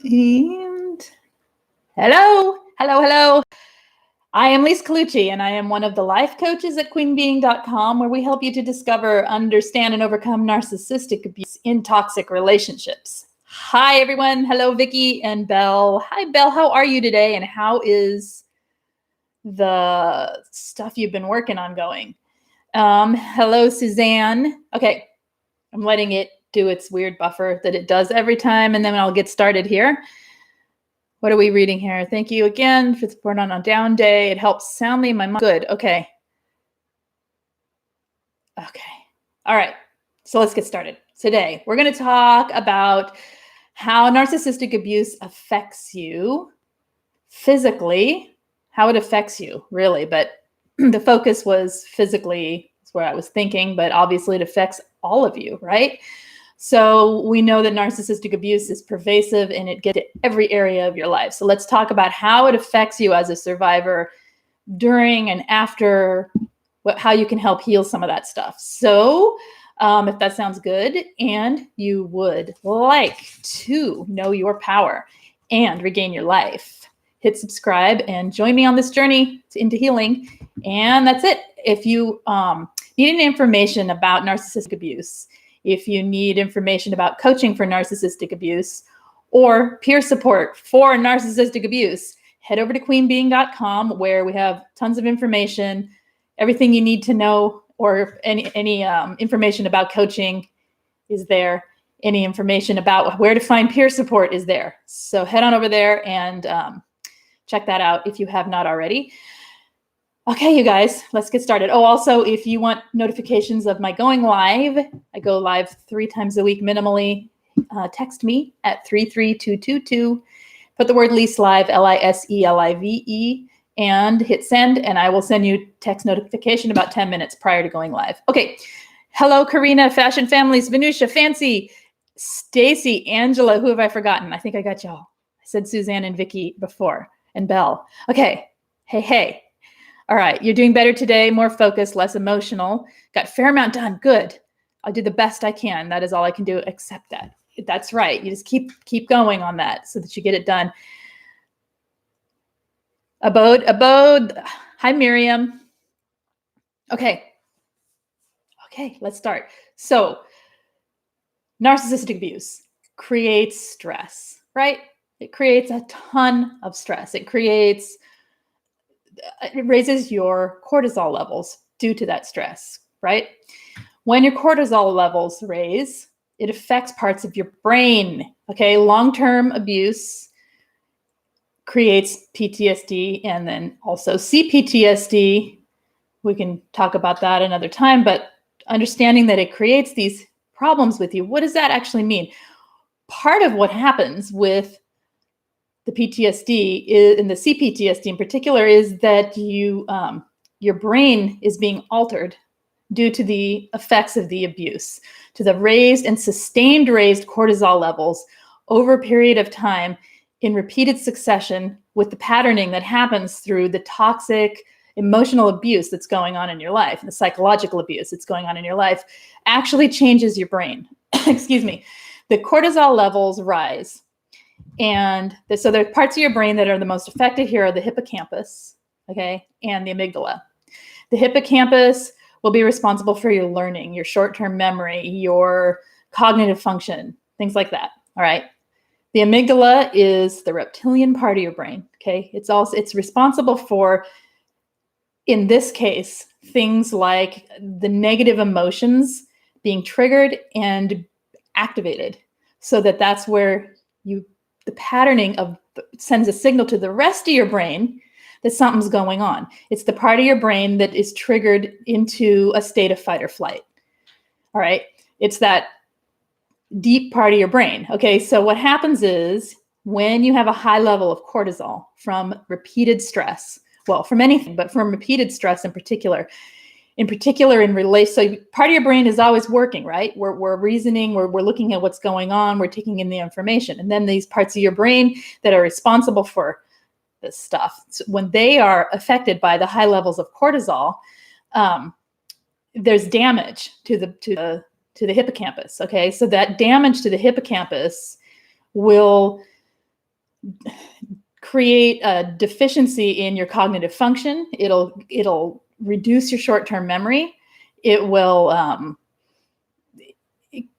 And hello. I am Lise Colucci, and I am one of the life coaches at queenbeing.com, where we help you to discover, understand, and overcome narcissistic abuse in toxic relationships. Hi, everyone. Hello, Vicki and Belle. Hi, Belle. How are you today? And how is the stuff you've been working on going? Hello, Suzanne. Okay, I'm letting it do its weird buffer that it does every time, and then I'll get started here. What are we reading here? Thank you again for support on a down day. It helps soundly in my mind. Good. Okay. All right. So let's get started. Today, we're going to talk about how narcissistic abuse affects you physically, how it affects you, really. But the focus was physically, is where I was thinking, but obviously it affects all of you, right? So we know that narcissistic abuse is pervasive and it gets to every area of your life. So let's talk about how it affects you as a survivor during and after, how you can help heal some of that stuff. So if that sounds good and you would like to know your power and regain your life, hit subscribe and join me on this journey into healing. And that's it. If you need any information about narcissistic abuse, if you need information about coaching for narcissistic abuse or peer support for narcissistic abuse, head over to queenbeing.com, where we have tons of information, everything you need to know, or any information about coaching is there. Any information about where to find peer support is there. So head on over there and check that out if you have not already. Okay, you guys, let's get started. Oh, also, if you want notifications of my going live, I go live 3 times a week minimally. Text me at 33222. Put the word Lise Live, LISELIVE, and hit send, and I will send you text notification about 10 minutes prior to going live. Okay. Hello, Karina, Fashion Families, Venusia, Fancy, Stacy, Angela. Who have I forgotten? I think I got y'all. I said Suzanne and Vicki before, and Belle. Okay. Hey. All right, you're doing better today, more focused, less emotional. Got a fair amount done. Good. I'll do the best I can. That is all I can do, accept that. That's right. You just keep going on that so that you get it done. Abode. Hi, Miriam. Okay, let's start. So, narcissistic abuse creates stress, right? It creates a ton of stress. It raises your cortisol levels due to that stress, right? When your cortisol levels raise, it affects parts of your brain, okay? Long-term abuse creates PTSD and then also CPTSD. We can talk about that another time, but understanding that it creates these problems with you, what does that actually mean? Part of what happens with the PTSD and the CPTSD in particular is that your brain is being altered due to the effects of the abuse, to the raised and sustained raised cortisol levels over a period of time in repeated succession with the patterning that happens through the toxic emotional abuse that's going on in your life, the psychological abuse that's going on in your life actually changes your brain. Excuse me. The cortisol levels rise. And so there are parts of your brain that are the most affected here are the hippocampus, okay, and the amygdala. The hippocampus will be responsible for your learning, your short-term memory, your cognitive function, things like that, all right? The amygdala is the reptilian part of your brain, okay? It's responsible for, in this case, things like the negative emotions being triggered and activated so that's where the patterning sends a signal to the rest of your brain that something's going on. It's the part of your brain that is triggered into a state of fight or flight. All right. It's that deep part of your brain. Okay. So what happens is when you have a high level of cortisol from repeated stress, well, from anything, but from repeated stress in particular in relation, so part of your brain is always working, right? We're reasoning, we're looking at what's going on, we're taking in the information. And then these parts of your brain that are responsible for this stuff, so when they are affected by the high levels of cortisol, there's damage to the hippocampus, okay? So that damage to the hippocampus will create a deficiency in your cognitive function. It'll reduce your short-term memory. It will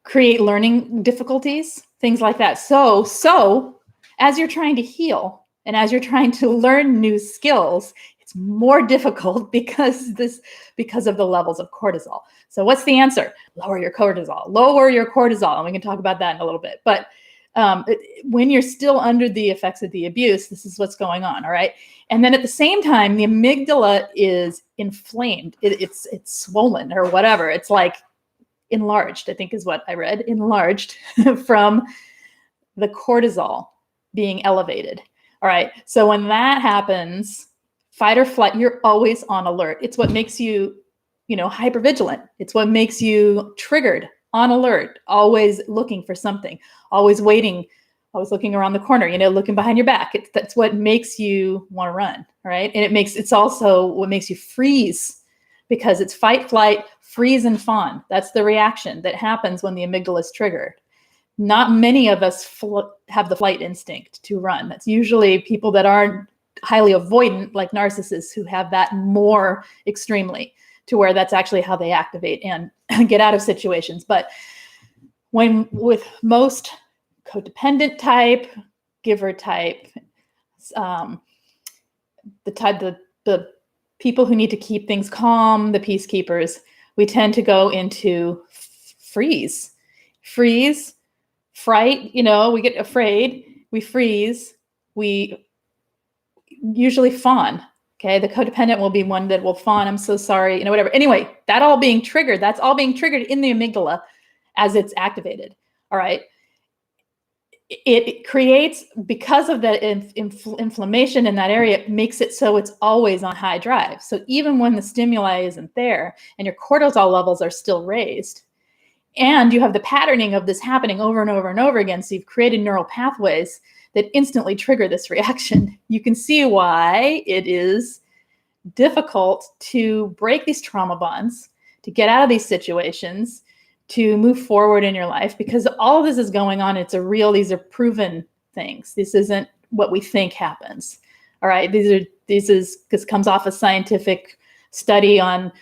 create learning difficulties, things like that. So as you're trying to heal and as you're trying to learn new skills, it's more difficult because of the levels of cortisol. So what's the answer? Lower your cortisol. Lower your cortisol. And we can talk about that in a little bit. But when you're still under the effects of the abuse, this is what's going on. All right. And then at the same time, the amygdala is inflamed. It's swollen or whatever. It's like enlarged, I think is what I read, enlarged from the cortisol being elevated. All right. So when that happens, fight or flight, you're always on alert. It's what makes you, hypervigilant. It's what makes you triggered, on alert, always looking for something, always waiting, always looking around the corner, looking behind your back. That's what makes you want to run. All right. And it's also what makes you freeze, because it's fight, flight, freeze, and fawn. That's the reaction that happens when the amygdala is triggered. Not many of us have the flight instinct to run. That's usually people that aren't highly avoidant, like narcissists, who have that more extremely, to where that's actually how they activate and get out of situations. But with most codependent type, giver type, the people who need to keep things calm, the peacekeepers, we tend to go into freeze, fright, we get afraid, we freeze, we usually fawn. Okay. The codependent will be one that will fawn. I'm so sorry, whatever. Anyway, that's all being triggered in the amygdala as it's activated. All right. It creates, because of the inflammation in that area, it makes it so it's always on high drive. So even when the stimuli isn't there and your cortisol levels are still raised, and you have the patterning of this happening over and over and over again, so you've created neural pathways that instantly trigger this reaction, you can see why it is difficult to break these trauma bonds, to get out of these situations, to move forward in your life, because all of this is going on. These are proven things. This isn't what we think happens. All right. This comes off a scientific study on,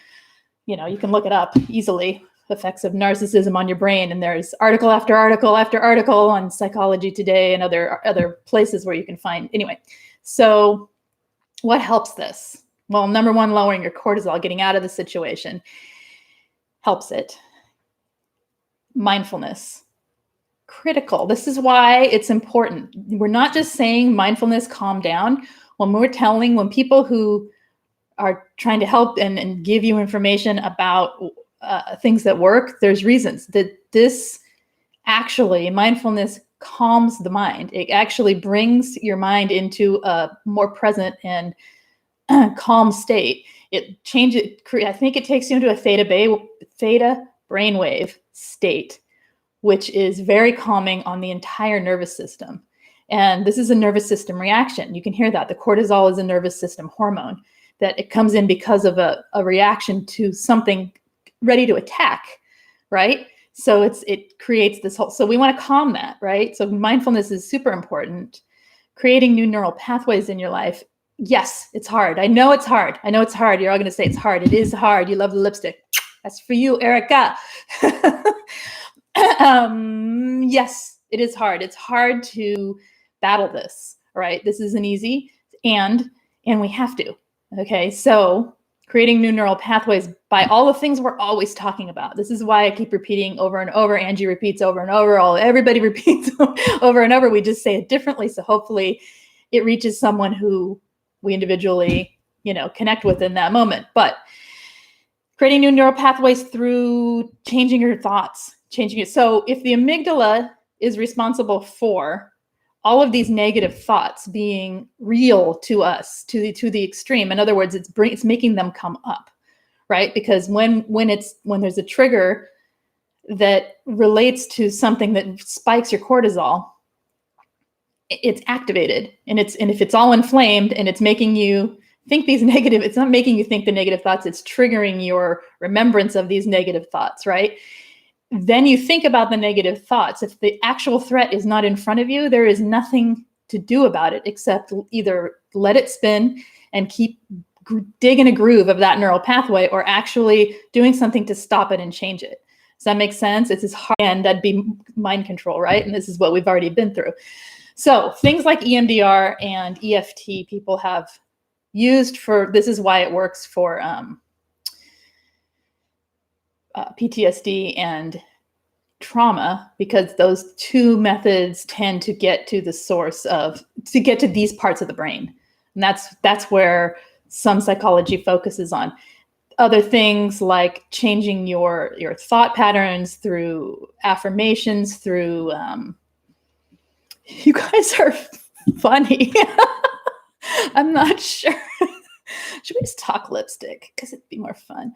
you can look it up easily, effects of narcissism on your brain. And there's article after article after article on Psychology Today and other places where you can find. Anyway, so what helps this? Well, number one, lowering your cortisol, getting out of the situation helps it. Mindfulness, critical. This is why it's important. We're not just saying mindfulness, calm down. When people who are trying to help and give you information about things that work, there's reasons that this actually, mindfulness calms the mind. It actually brings your mind into a more present and calm state. It changes, I think it takes you into a theta brainwave state, which is very calming on the entire nervous system. And this is a nervous system reaction. You can hear that. The cortisol is a nervous system hormone, that it comes in because of a reaction to something ready to attack, right? So it creates this whole, so we want to calm that, right? So mindfulness is super important. Creating new neural pathways in your life. Yes, it's hard. I know it's hard. You're all going to say it's hard. It is hard. You love the lipstick. That's for you, Erica. Yes, it is hard. It's hard to battle this, all right? This isn't easy, and we have to, okay? So creating new neural pathways by all the things we're always talking about. This is why I keep repeating over and over. Angie repeats over and over. Everybody repeats over and over. We just say it differently, so hopefully it reaches someone who we individually, connect with in that moment. But creating new neural pathways through changing your thoughts, So if the amygdala is responsible for all of these negative thoughts being real to us, to the extreme, in other words, it's making them come up, right? Because when there's a trigger that relates to something that spikes your cortisol, it's activated, and if it's all inflamed and it's making you think these negative, it's not making you think the negative thoughts, it's triggering your remembrance of these negative thoughts, right? Then you think about the negative thoughts. If the actual threat is not in front of you, there is nothing to do about it except either let it spin and keep digging a groove of that neural pathway, or actually doing something to stop it and change it. Does that make sense? It's as hard, and that'd be mind control, right? And this is what we've already been through. So things like EMDR and EFT people have used for, this is why it works for PTSD and trauma, because those two methods tend to get to the source of, to get to these parts of the brain. And that's where some psychology focuses on. Other things like changing your thought patterns through affirmations, through, you guys are funny. I'm not sure. Should we just talk lipstick? Because it'd be more fun.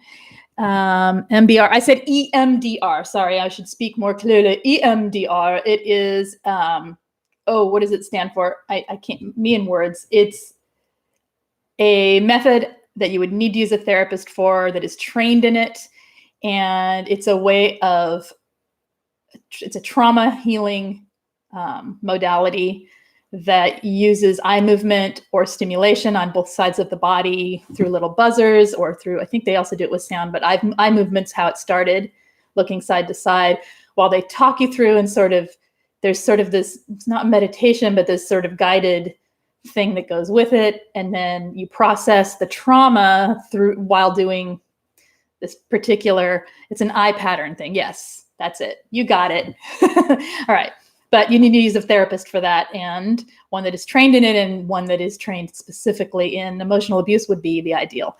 MBR. I said EMDR. Sorry, I should speak more clearly. EMDR. It is, what does it stand for? I can't, me in words. It's a method that you would need to use a therapist for, that is trained in it. And it's a way of, it's a trauma healing modality that uses eye movement or stimulation on both sides of the body through little buzzers, or through, I think they also do it with sound, but eye movement's how it started, looking side to side, while they talk you through, and sort of, there's sort of this, it's not meditation, but this sort of guided thing that goes with it. And then you process the trauma through while doing this particular, it's an eye pattern thing. Yes, that's it. You got it. All right. But you need to use a therapist for that, and one that is trained in it, and one that is trained specifically in emotional abuse would be the ideal.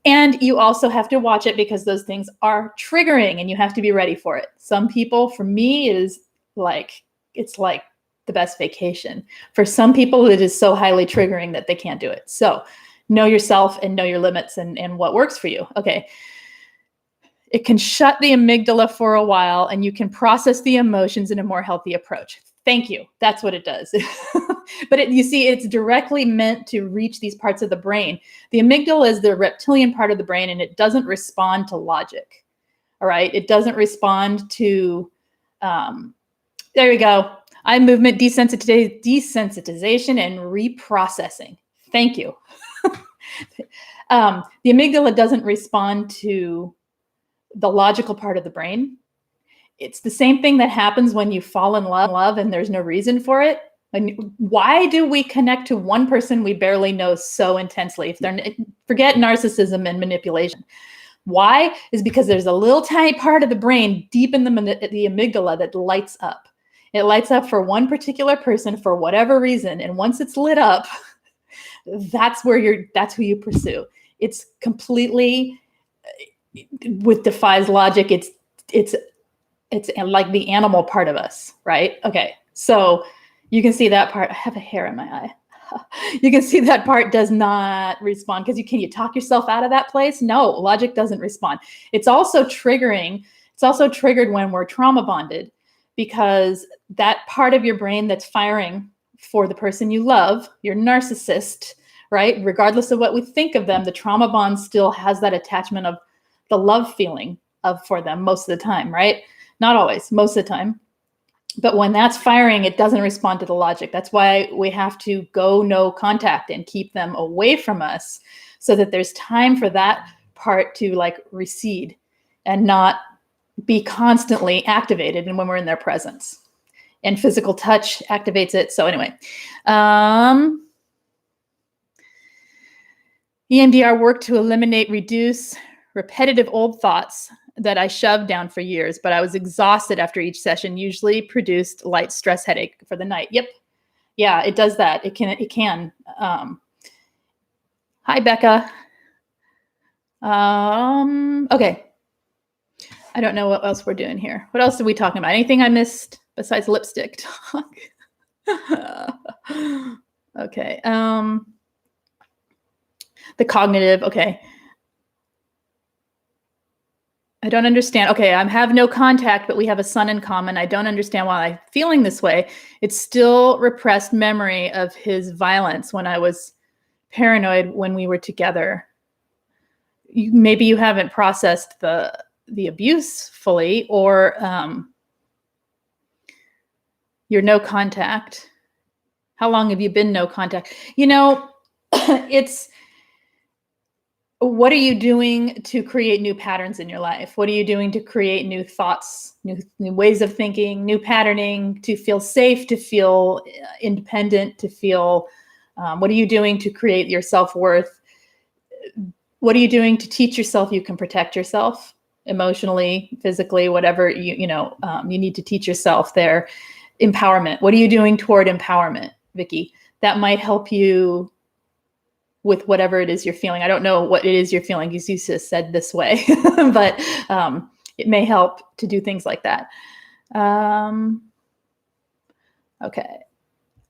And you also have to watch it, because those things are triggering and you have to be ready for it. Some people, for me, it is like, it's like the best vacation. For some people, it is so highly triggering that they can't do it. So know yourself and know your limits and what works for you. Okay. It can shut the amygdala for a while, and you can process the emotions in a more healthy approach. Thank you. That's what it does. But you see, it's directly meant to reach these parts of the brain. The amygdala is the reptilian part of the brain, and it doesn't respond to logic. All right. It doesn't respond to, there we go. Eye movement, desensitization, and reprocessing. Thank you. The amygdala doesn't respond to the logical part of the brain. It's the same thing that happens when you fall in love and there's no reason for it. And why do we connect to one person we barely know so intensely? Forget narcissism and manipulation. Why? Is because there's a little tiny part of the brain deep in the amygdala that lights up. It lights up for one particular person for whatever reason. And once it's lit up, that's who you pursue. It's completely, defies logic. It's like the animal part of us, right? Okay. So you can see that part. I have a hair in my eye. You can see that part does not respond, because can you talk yourself out of that place? No, logic doesn't respond. It's also triggering. It's also triggered when we're trauma bonded, because that part of your brain that's firing for the person you love, your narcissist, right? Regardless of what we think of them, the trauma bond still has that attachment of the love feeling for them most of the time, right? Not always, most of the time. But when that's firing, it doesn't respond to the logic. That's why we have to go no contact and keep them away from us, so that there's time for that part to like recede and not be constantly activated. And when we're in their presence, and physical touch activates it. So anyway, EMDR worked to eliminate, reduce repetitive old thoughts that I shoved down for years, but I was exhausted after each session, usually produced light stress headache for the night. Yep. Yeah, it does that. It can. Hi, Becca. Okay. I don't know what else we're doing here. What else are we talking about? Anything I missed besides lipstick talk? Okay. The cognitive. Okay. I don't understand. Okay, I have no contact, but we have a son in common. I don't understand why I'm feeling this way. It's still repressed memory of his violence when I was paranoid when we were together. Maybe you haven't processed the abuse fully, or your no contact. How long have you been no contact? You know, it's, what are you doing to create new patterns in your life? What are you doing to create new thoughts, new ways of thinking, new patterning, to feel safe, to feel independent, to feel, what are you doing to create your self-worth? What are you doing to teach yourself you can protect yourself emotionally, physically, whatever you need to teach yourself there. Empowerment. What are you doing toward empowerment, Vicki? That might help you with whatever it is you're feeling. I don't know what it is you're feeling, because you just said this way, but it may help to do things like that. Okay.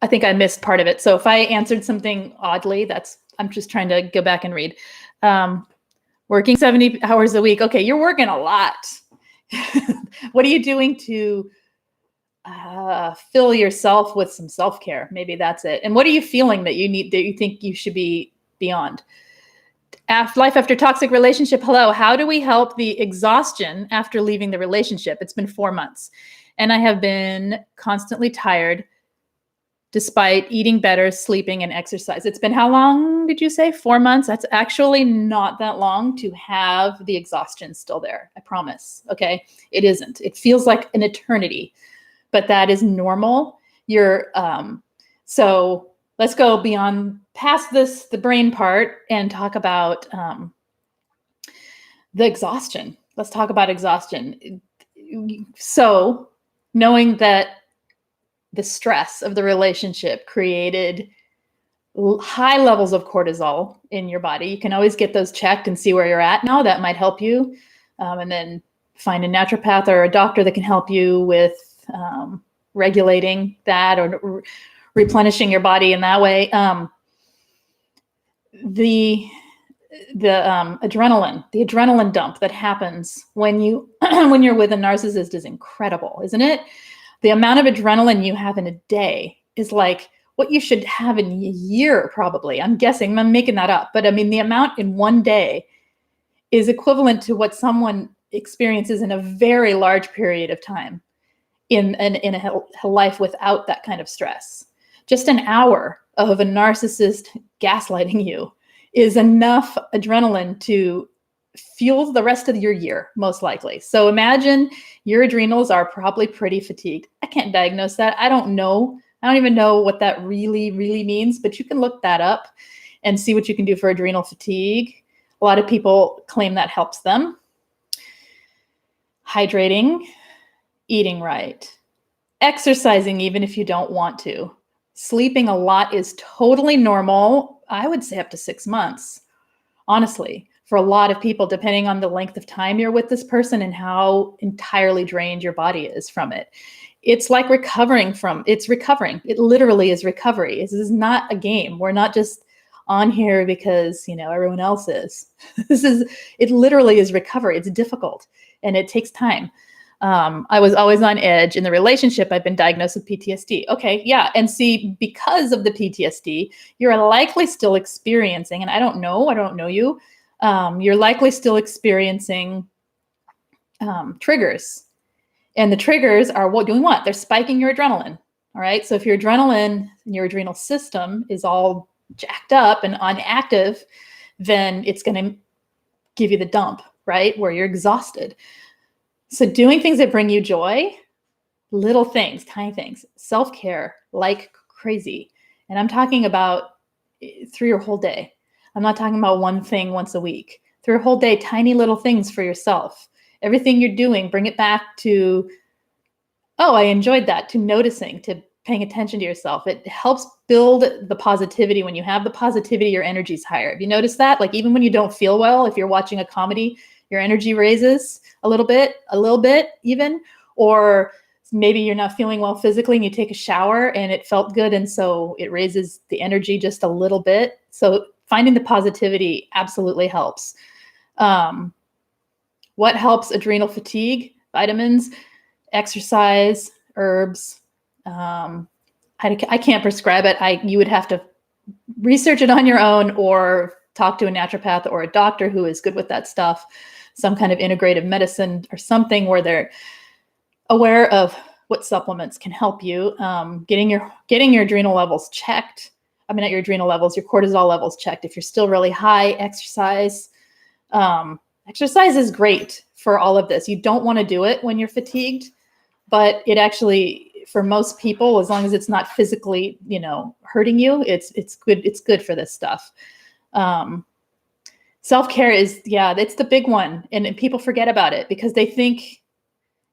I think I missed part of it. So if I answered something oddly, I'm just trying to go back and read. Working 70 hours a week. Okay, you're working a lot. What are you doing to fill yourself with some self-care? Maybe that's it. And what are you feeling that you think you should be beyond? Life after toxic relationship. Hello. How do we help the exhaustion after leaving the relationship? It's been 4 months and I have been constantly tired despite eating better, sleeping, and exercise. It's been, how long did you say? 4 months? That's actually not that long to have the exhaustion still there. I promise. Okay. It isn't. It feels like an eternity, but that is normal. So let's go past the brain part, and talk about the exhaustion. Let's talk about exhaustion. So knowing that the stress of the relationship created high levels of cortisol in your body, you can always get those checked and see where you're at now. That might help you. And then find a naturopath or a doctor that can help you with regulating that, or replenishing your body in that way. The adrenaline dump that happens when you're with a narcissist is incredible, isn't it? The amount of adrenaline you have in a day is like what you should have in a year, probably. I'm guessing, I'm making that up, but I mean, the amount in one day is equivalent to what someone experiences in a very large period of time in a life without that kind of stress. Just an hour of a narcissist gaslighting you is enough adrenaline to fuel the rest of your year, most likely. So imagine your adrenals are probably pretty fatigued. I can't diagnose that. I don't know. I don't even know what that really, really means, but you can look that up and see what you can do for adrenal fatigue. A lot of people claim that helps them. Hydrating, eating right, exercising even if you don't want to. Sleeping a lot is totally normal. I would say up to 6 months, honestly, for a lot of people, depending on the length of time you're with this person and how entirely drained your body is from it. It's like recovering. It literally is recovery. This is not a game. We're not just on here because, everyone else is. It literally is recovery. It's difficult and it takes time. I was always on edge in the relationship. I've been diagnosed with PTSD. Okay. Yeah. And see, because of the PTSD, you're likely still experiencing, and I don't know you. You're likely still experiencing triggers, and the triggers are doing what? They're spiking your adrenaline. All right. So if your adrenaline and your adrenal system is all jacked up and unactive, then it's going to give you the dump, right? Where you're exhausted. So doing things that bring you joy, little things, tiny things, self-care like crazy. And I'm talking about through your whole day. I'm not talking about one thing once a week. Through your whole day, tiny little things for yourself. Everything you're doing, bring it back to, oh, I enjoyed that, to noticing, to paying attention to yourself. It helps build the positivity. When you have the positivity, your energy's higher. Have you noticed that? Like even when you don't feel well, if you're watching a comedy, your energy raises a little bit even, or maybe you're not feeling well physically and you take a shower and it felt good. And so it raises the energy just a little bit. So finding the positivity absolutely helps. What helps adrenal fatigue? Vitamins, exercise, herbs. I can't prescribe it. You would have to research it on your own or talk to a naturopath or a doctor who is good with that stuff, some kind of integrative medicine or something where they're aware of what supplements can help you. Getting your adrenal levels checked. I mean, not your adrenal levels, your cortisol levels checked. If you're still really high, exercise. Exercise is great for all of this. You don't want to do it when you're fatigued, but it actually, for most people, as long as it's not physically, hurting you, it's good. It's good for this stuff. Self-care is, it's the big one. And people forget about it because they think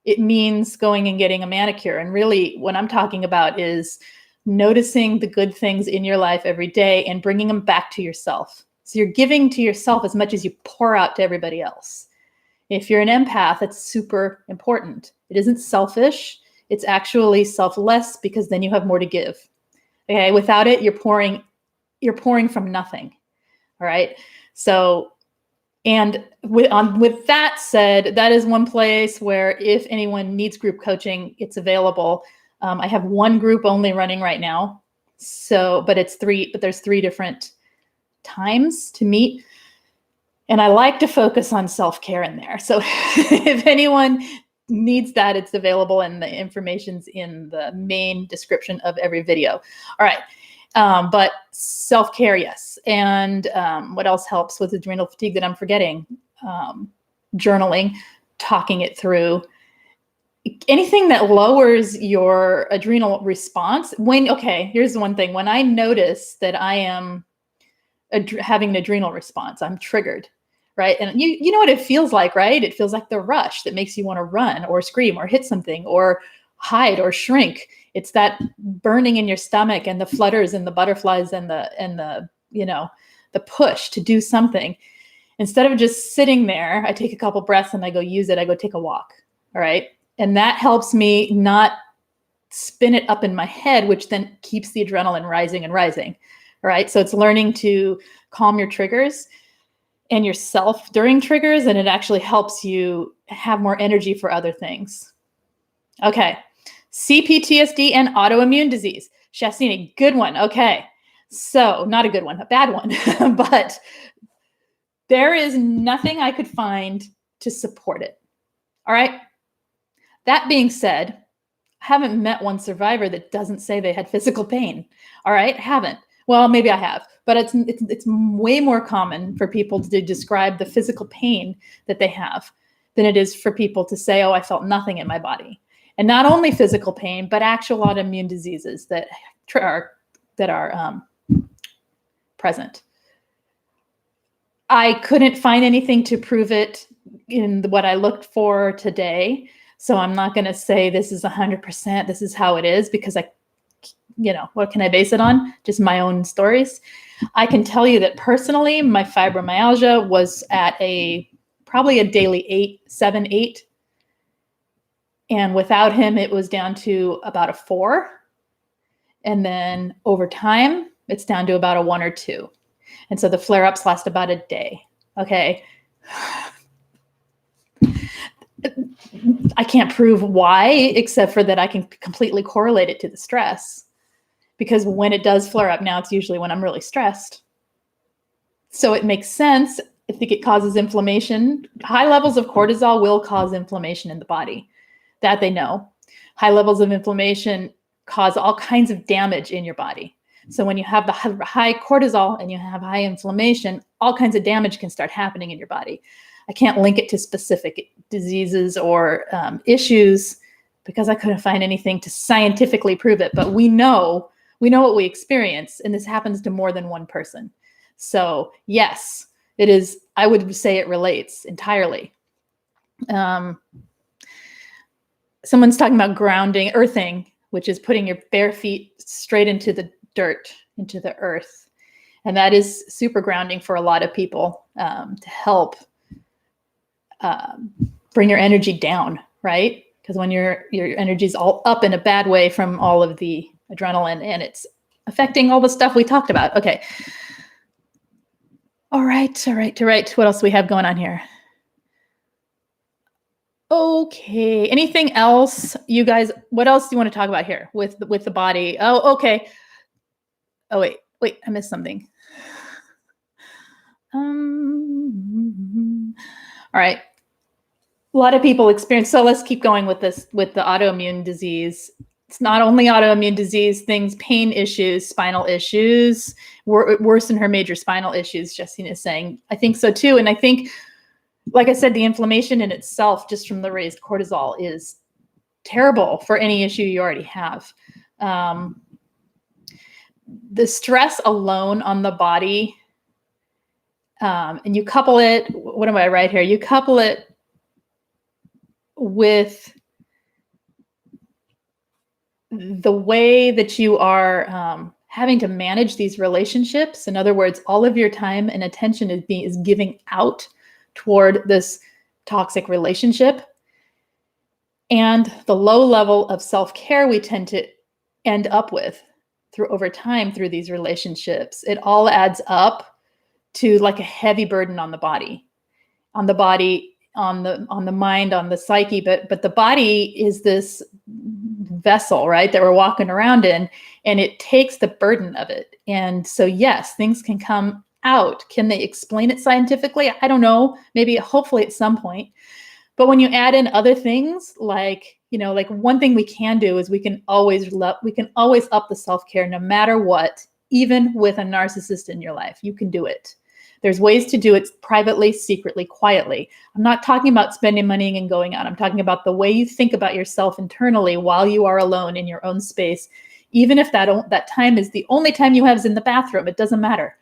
it means going and getting a manicure. And really what I'm talking about is noticing the good things in your life every day and bringing them back to yourself. So you're giving to yourself as much as you pour out to everybody else. If you're an empath, that's super important. It isn't selfish. It's actually selfless because then you have more to give. Okay. Without it, you're pouring from nothing. All right. So, and with that said, that is one place where if anyone needs group coaching, it's available. I have one group only running right now. So, but there's 3 different times to meet. And I like to focus on self-care in there. So if anyone needs that, it's available and the information's in the main description of every video. All right. But self-care, yes. And what else helps with adrenal fatigue that I'm forgetting? Journaling, talking it through. Anything that lowers your adrenal response. Here's the one thing. When I notice that I am having an adrenal response, I'm triggered, right? And you know what it feels like, right? It feels like the rush that makes you want to run or scream or hit something or hide or shrink. It's that burning in your stomach and the flutters and the butterflies and the push to do something. Instead of just sitting there, I take a couple breaths and I go use it. I go take a walk. All right. And that helps me not spin it up in my head, which then keeps the adrenaline rising and rising. All right. So it's learning to calm your triggers and yourself during triggers. And it actually helps you have more energy for other things. Okay. CPTSD and autoimmune disease. Shastini, good one. Okay. So not a good one, a bad one, but there is nothing I could find to support it. All right. That being said, I haven't met one survivor that doesn't say they had physical pain. All right. Haven't. Well, maybe I have, but it's way more common for people to describe the physical pain that they have than it is for people to say, oh, I felt nothing in my body. And not only physical pain, but actual autoimmune diseases that are present. I couldn't find anything to prove it in what I looked for today. So I'm not going to say this is 100%, this is how it is, because what can I base it on? Just my own stories. I can tell you that personally, my fibromyalgia was at probably a daily 7, 8. And without him, it was down to about a 4. And then over time, it's down to about a 1 or 2. And so the flare-ups last about a day. Okay. I can't prove why, except for that I can completely correlate it to the stress. Because when it does flare up, now it's usually when I'm really stressed. So it makes sense. I think it causes inflammation. High levels of cortisol will cause inflammation in the body. That they know. High levels of inflammation cause all kinds of damage in your body. So when you have the high cortisol and you have high inflammation, all kinds of damage can start happening in your body. I can't link it to specific diseases or issues because I couldn't find anything to scientifically prove it. But we know what we experience, and this happens to more than one person. So yes, it is. I would say it relates entirely. Someone's talking about grounding, earthing, which is putting your bare feet straight into the dirt, into the earth. And that is super grounding for a lot of people to help bring your energy down, right? Because when your energy's all up in a bad way from all of the adrenaline and it's affecting all the stuff we talked about. Okay. All right. What else do we have going on here? Okay. Anything else, you guys? What else do you want to talk about here with the body? Oh, okay. Oh, wait. I missed something. All right. A lot of people experience, so let's keep going with this, with the autoimmune disease. It's not only autoimmune disease, things, pain issues, spinal issues, worsen her major spinal issues, Justine is saying. I think so too. And I think, like I said, the inflammation in itself, just from the raised cortisol, is terrible for any issue you already have. The stress alone on the body, and you couple it, what am I right here? You couple it with the way that you are having to manage these relationships. In other words, all of your time and attention is giving out toward this toxic relationship. And the low level of self-care we tend to end up with over time through these relationships. It all adds up to like a heavy burden on the body, on the mind, on the psyche. But the body is this vessel, right, that we're walking around in, and it takes the burden of it. And so, yes, things can come out. Can they explain it scientifically? I don't know. Maybe, hopefully at some point. But when you add in other things, like, like one thing we can do is we can always up the self-care no matter what, even with a narcissist in your life. You can do it. There's ways to do it privately, secretly, quietly. I'm not talking about spending money and going out. I'm talking about the way you think about yourself internally while you are alone in your own space. Even if that time is the only time you have is in the bathroom, it doesn't matter.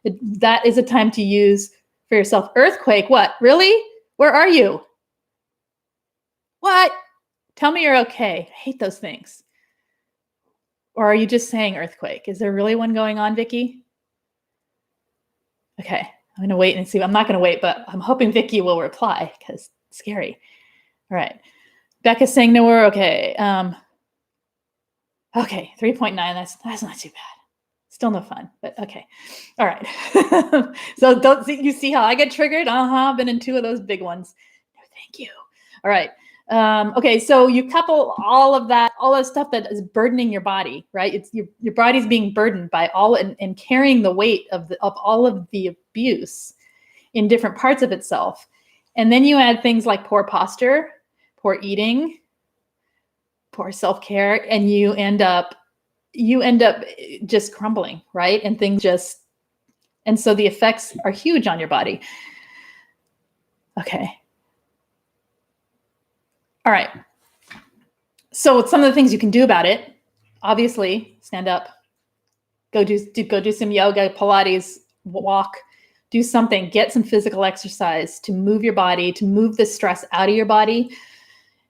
That is a time to use for yourself. Earthquake, what? Really? Where are you? What? Tell me you're okay. I hate those things. Or are you just saying earthquake? Is there really one going on, Vicki? Okay, I'm going to wait and see. I'm not going to wait, but I'm hoping Vicki will reply because it's scary. All right. Becca's saying no, we're okay. Okay, 3.9. That's not too bad. Still no fun, but okay. All right. So don't see, you see how I get triggered? I've been in 2 of those big ones. No, thank you. All right. Okay, so you couple all of that stuff that is burdening your body, right? It's your body's being burdened by all and carrying the weight of all of the abuse in different parts of itself. And then you add things like poor posture, poor eating, poor self-care, and you end up just crumbling, right? And so the effects are huge on your body. Okay. All right. So some of the things you can do about it, obviously, stand up, go do some yoga, Pilates, walk, do something, get some physical exercise to move your body, to move the stress out of your body.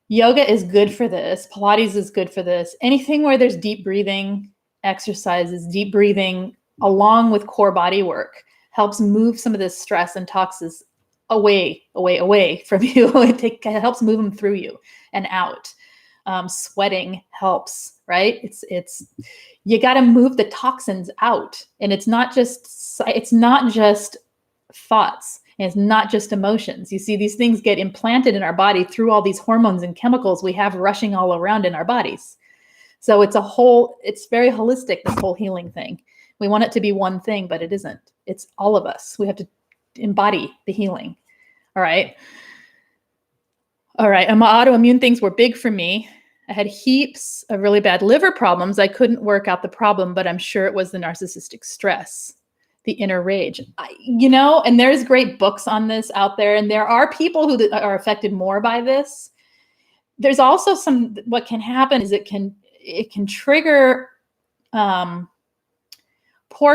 Yoga is good for this. Pilates is good for this. Anything where there's deep breathing exercises, deep breathing along with core body work helps move some of this stress and toxins away from you. It helps move them through you and out. Sweating helps, right? It's you got to move the toxins out, and it's not just thoughts, and it's not just emotions. You see, these things get implanted in our body through all these hormones and chemicals we have rushing all around in our bodies. So it's very holistic, this whole healing thing. We want it to be one thing, but it isn't. It's all of us. We have to embody the healing. All right. And my autoimmune things were big for me. I had heaps of really bad liver problems. I couldn't work out the problem, but I'm sure it was the narcissistic stress, the inner rage. And there's great books on this out there. And there are people who are affected more by this. There's also what can happen is it can trigger poor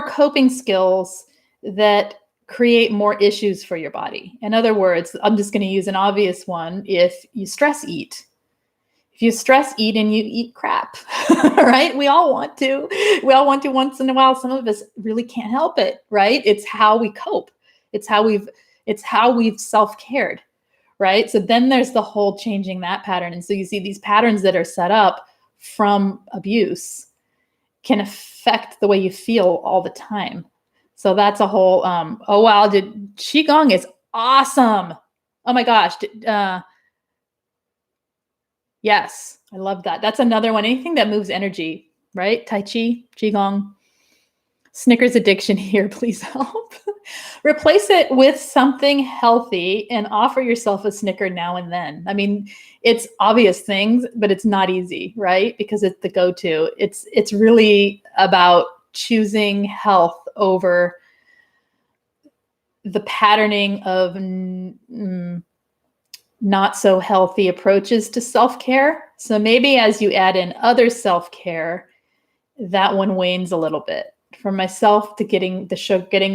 coping skills that create more issues for your body. In other words, I'm just going to use an obvious one. If you stress eat and you eat crap, right? We all want to once in a while. Some of us really can't help it, right? It's how we cope. It's how we've self-cared, right? So then there's the whole changing that pattern. And so you see these patterns that are set up from abuse can affect the way you feel all the time. So that's a whole, oh, wow, Qigong is awesome. Oh my gosh. Yes, I love that. That's another one. Anything that moves energy, right? Tai Chi, Qigong. Snickers addiction here, please help. Replace it with something healthy and offer yourself a Snicker now and then. I mean, it's obvious things, but it's not easy, right? Because it's the go-to. It's really about choosing health over the patterning of not so healthy approaches to self-care. So maybe as you add in other self-care, that one wanes a little bit. For myself, to getting the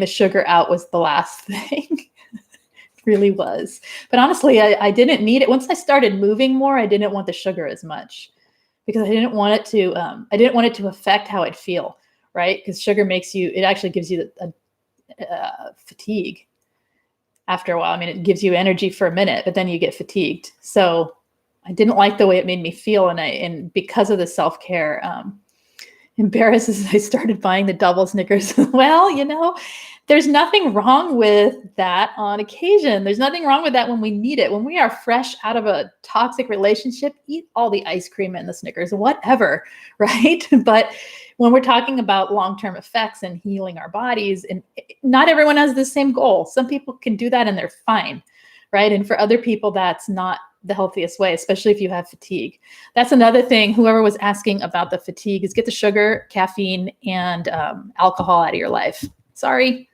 sugar out was the last thing. It really was. But honestly, I didn't need it. Once I started moving more, I didn't want the sugar as much because I didn't want it to affect how I'd feel, right? Because sugar it actually gives you a fatigue after a while. I mean, it gives you energy for a minute, but then you get fatigued. So I didn't like the way it made me feel. And because of the self-care, embarrasses, I started buying the double Snickers. Well, there's nothing wrong with that on occasion. There's nothing wrong with that when we need it. When we are fresh out of a toxic relationship, eat all the ice cream and the Snickers, whatever, right? But when we're talking about long-term effects and healing our bodies, and not everyone has the same goal. Some people can do that and they're fine, right? And for other people, that's not the healthiest way, especially if you have fatigue. That's another thing. Whoever was asking about the fatigue is get the sugar, caffeine, and alcohol out of your life. Sorry.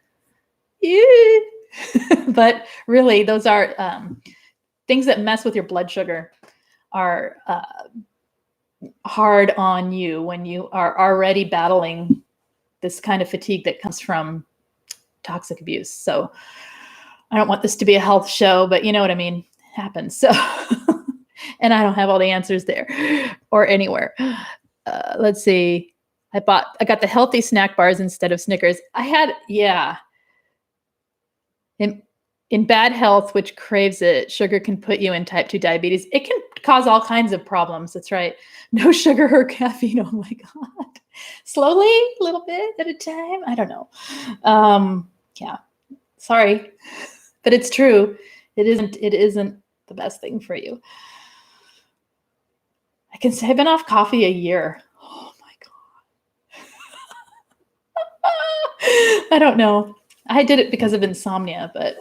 But really, those are things that mess with your blood sugar, are hard on you when you are already battling this kind of fatigue that comes from toxic abuse. So I don't want this to be a health show, but you know what I mean? Happens. So, and I don't have all the answers there or anywhere. Let's see. I got the healthy snack bars instead of Snickers. In bad health, which craves it, sugar can put you in type 2 diabetes. It can cause all kinds of problems. That's right. No sugar or caffeine. Oh my God. Slowly, a little bit at a time. I don't know. Yeah. Sorry, but it's true. It isn't the best thing for you. I can say I've been off coffee a year. Oh my God. I don't know. I did it because of insomnia, but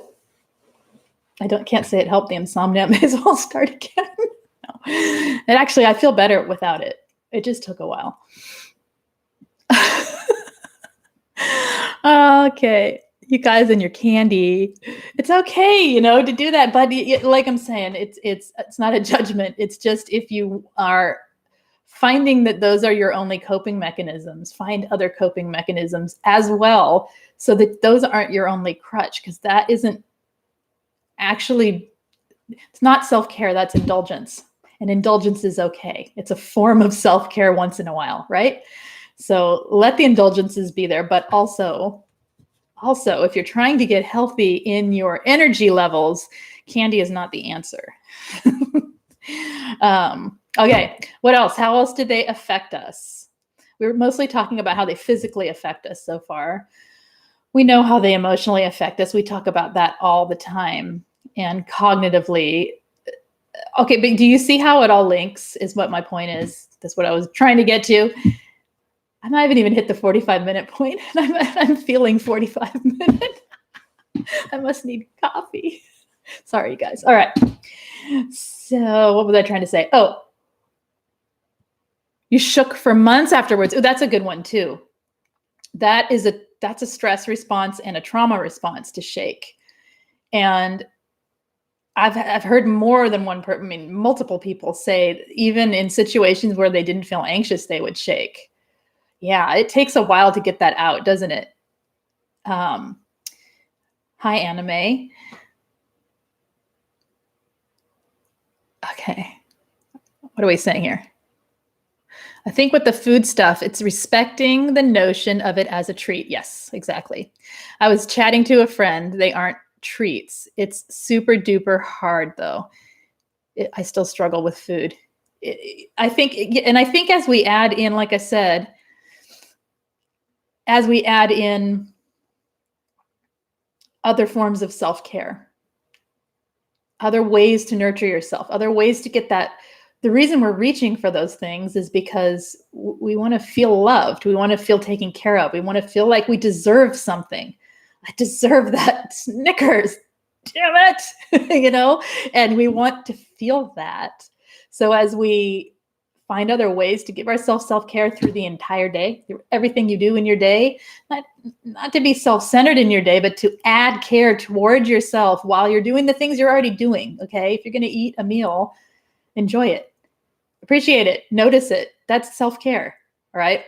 can't say it helped the insomnia. I may as well start again. No. And actually, I feel better without it. It just took a while. Okay. You guys and your candy. It's okay, to do that. But like I'm saying, it's not a judgment. It's just if you are finding that those are your only coping mechanisms, find other coping mechanisms as well, so that those aren't your only crutch, because that isn't actually, it's not self-care, that's indulgence. And indulgence is okay. It's a form of self-care once in a while, right? So let the indulgences be there, but also, if you're trying to get healthy in your energy levels, candy is not the answer. Okay, what else? How else did they affect us? We were mostly talking about how they physically affect us so far. We know how they emotionally affect us. We talk about that all the time. And cognitively, okay, but do you see how it all links is what my point is? That's what I was trying to get to. I haven't even hit the 45-minute point, and I'm feeling 45 minutes. I must need coffee. Sorry, you guys. All right. So what was I trying to say? Oh, you shook for months afterwards. Oh, that's a good one too. That's a stress response and a trauma response to shake. And I've heard more than multiple people say, even in situations where they didn't feel anxious, they would shake. Yeah, it takes a while to get that out, doesn't it? Hi, Anime. Okay. What are we saying here? I think with the food stuff, it's respecting the notion of it as a treat. Yes, exactly. I was chatting to a friend. They aren't treats. It's super duper hard though. I still struggle with food. I think as we add in, like I said, as we add in other forms of self-care, other ways to nurture yourself, other ways to get the reason we're reaching for those things is because we want to feel loved. We want to feel taken care of. We want to feel like we deserve something. I deserve that Snickers. Damn it. And we want to feel that. So as we find other ways to give ourselves self-care through the entire day, through everything you do in your day, not to be self-centered in your day, but to add care towards yourself while you're doing the things you're already doing. Okay. If you're going to eat a meal, enjoy it, appreciate it, notice it. That's self-care. All right.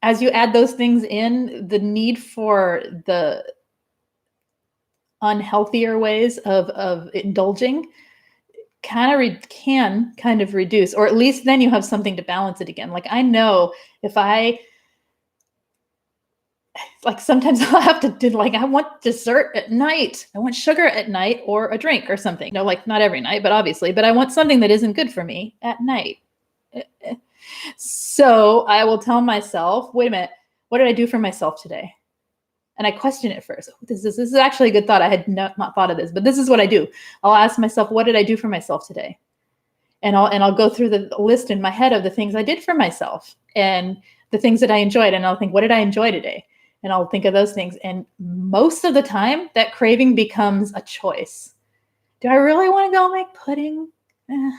As you add those things in, the need for the unhealthier ways of indulging can kind of reduce, or at least then you have something to balance it again. Like I know if sometimes I'll have to do, I want dessert at night. I want sugar at night or a drink or something. Not every night, but obviously, but I want something that isn't good for me at night. So I will tell myself, wait a minute, what did I do for myself today? And I question it first. This is actually a good thought. I had not thought of this, but this is what I do. I'll ask myself, what did I do for myself today? And I'll go through the list in my head of the things I did for myself and the things that I enjoyed. And I'll think, what did I enjoy today? And I'll think of those things. And most of the time that craving becomes a choice. Do I really want to go make pudding? No,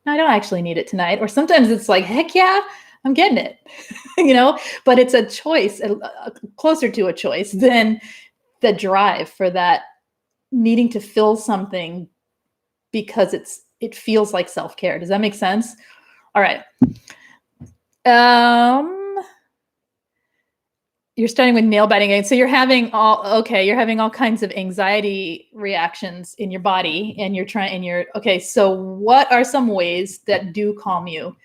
I don't actually need it tonight. Or sometimes it's like, heck yeah, I'm getting it, but it's a choice, closer to a choice than the drive for that needing to fill something because it feels like self-care. Does that make sense? All right. You're starting with nail biting again. So you're having all kinds of anxiety reactions in your body and okay. So what are some ways that do calm you?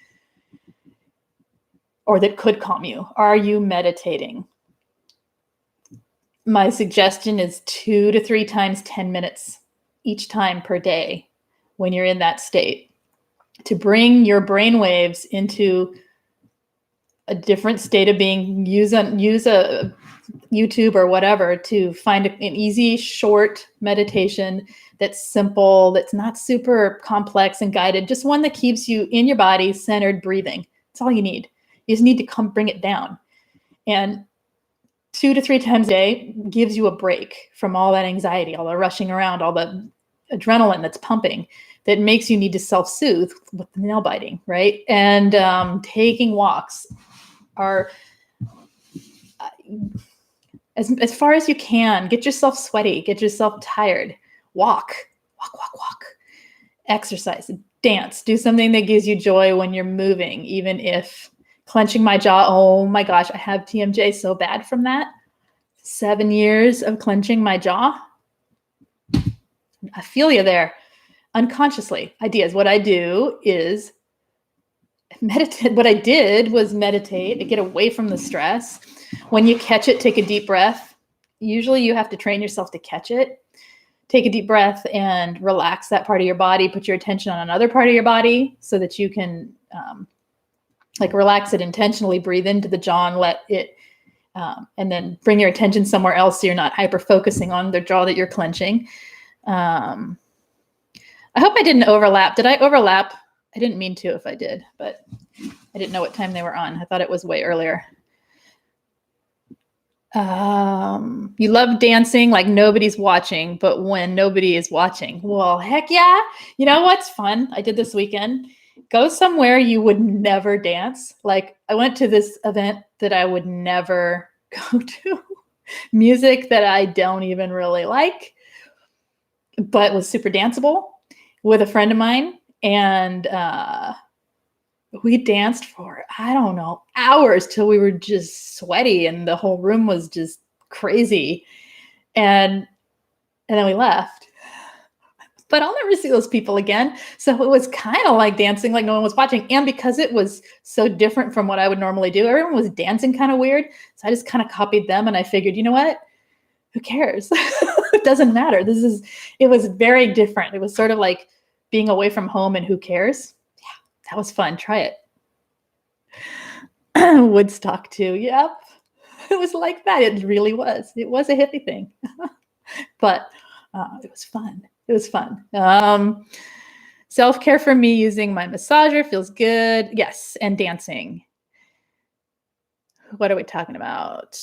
Or that could calm you? Are you meditating? My suggestion is 2 to 3 times 10 minutes each time per day when you're in that state, to bring your brain waves into a different state of being. Use a YouTube or whatever to find an easy, short meditation that's simple, that's not super complex and guided, just one that keeps you in your body, centered, breathing. That's all you need. You just need to bring it down. And 2 to 3 times a day gives you a break from all that anxiety, all the rushing around, all the adrenaline that's pumping that makes you need to self-soothe with the nail biting, right? And taking walks are as far as you can. Get yourself sweaty, get yourself tired. Walk. Exercise, dance, do something that gives you joy when you're moving, even if clenching my jaw. Oh my gosh, I have TMJ so bad from that. 7 years of clenching my jaw. I feel you there. Unconsciously, ideas. What I do is meditate. What I did was meditate to get away from the stress. When you catch it, take a deep breath. Usually you have to train yourself to catch it. Take a deep breath and relax that part of your body. Put your attention on another part of your body so that you can relax it intentionally. Breathe into the jaw and let it, and then bring your attention somewhere else so you're not hyper-focusing on the jaw that you're clenching. I hope I didn't overlap. Did I overlap? I didn't mean to if I did, but I didn't know what time they were on. I thought it was way earlier. You love dancing like nobody's watching, but when nobody is watching, well, heck yeah. You know what's fun? I did this weekend. Go somewhere you would never dance. Like I went to this event that I would never go to. Music that I don't even really like, but was super danceable with a friend of mine. And we danced for, I don't know, hours till we were just sweaty and the whole room was just crazy. And then we left. But I'll never see those people again. So it was kind of like dancing like no one was watching. And because it was so different from what I would normally do, everyone was dancing kind of weird. So I just kind of copied them and I figured, you know what? Who cares? It doesn't matter. It was very different. It was sort of like being away from home and who cares? Yeah, that was fun. Try it. Woodstock too. Yep. It was like that. It really was. It was a hippie thing. But it was fun. It was fun. Self-care for me, using my massager feels good. Yes, and dancing. What are we talking about?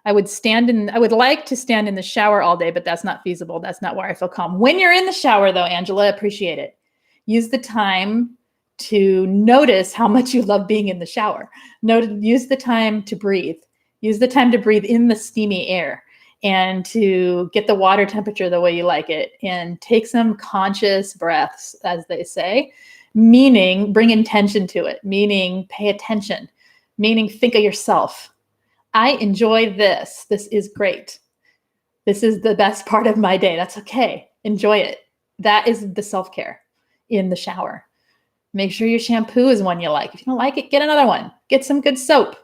I would like to stand in the shower all day, but that's not feasible. That's not where I feel calm. When you're in the shower though, Angela, appreciate it. Use the time to notice how much you love being in the shower. Use the time to breathe. Use the time to breathe in the steamy air and to get the water temperature the way you like it, and take some conscious breaths, as they say, meaning bring intention to it, meaning pay attention, meaning think of yourself. I enjoy this. This is great. This is the best part of my day. That's okay. Enjoy it. That is the self-care in the shower. Make sure your shampoo is one you like. If you don't like it, get another one. Get some good soap.